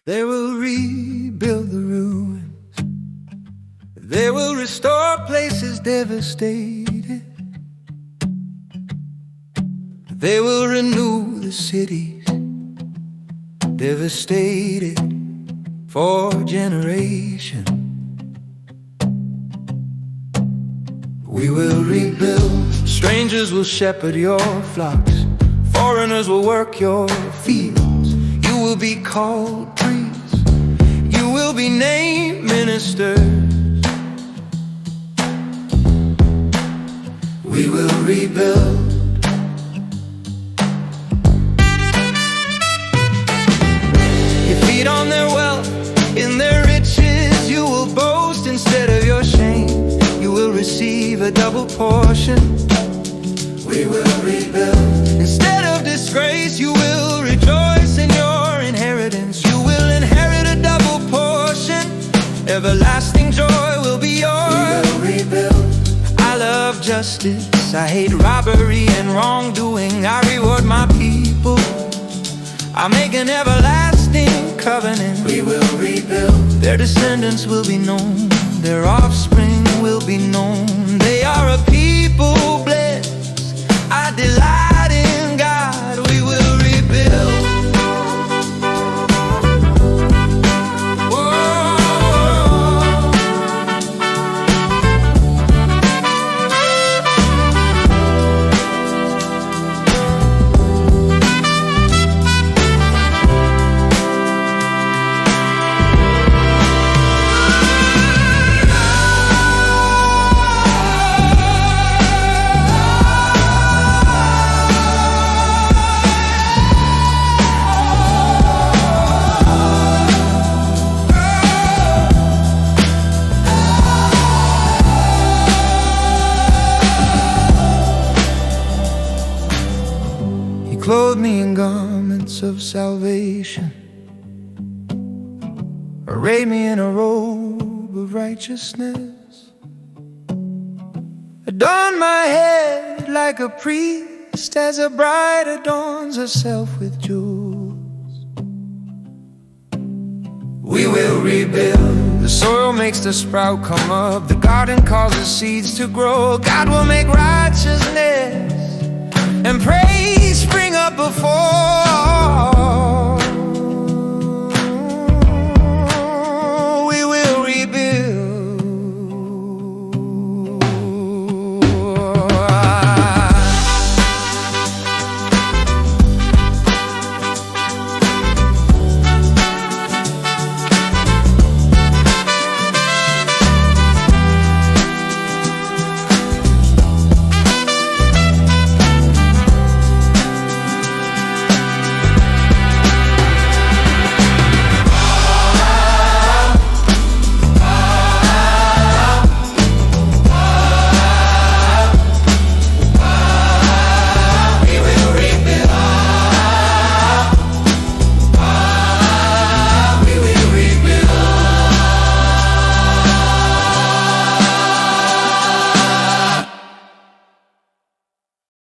They will rebuild the ruins. They will restore places devastated. They will renew the cities devastated for generations. We will rebuild. Strangers will shepherd your flocks. Foreigners will work your fields. You will be called priests. You will be named ministers. We will rebuild. You feed on their wealth, in their riches. You will boast instead of your shame. You will receive a double portion. We will rebuild. Instead of disgrace, you will rejoice in your inheritance. You will inherit a double portion. Everlasting joy will be yours. We will rebuild. I love justice. I hate robbery and wrongdoing. I reward my people. I make an everlasting covenant. We will rebuild. Their descendants will be known. Their offspring will be known. They are a people blessed. I delight in God. We will rebuild. Clothe me in garments of salvation, array me in a robe of righteousness, adorn my head like a priest, as a bride adorns herself with jewels. We will rebuild. The soil makes the sprout come up. The garden causes seeds to grow. God will make righteousness and praise spring up before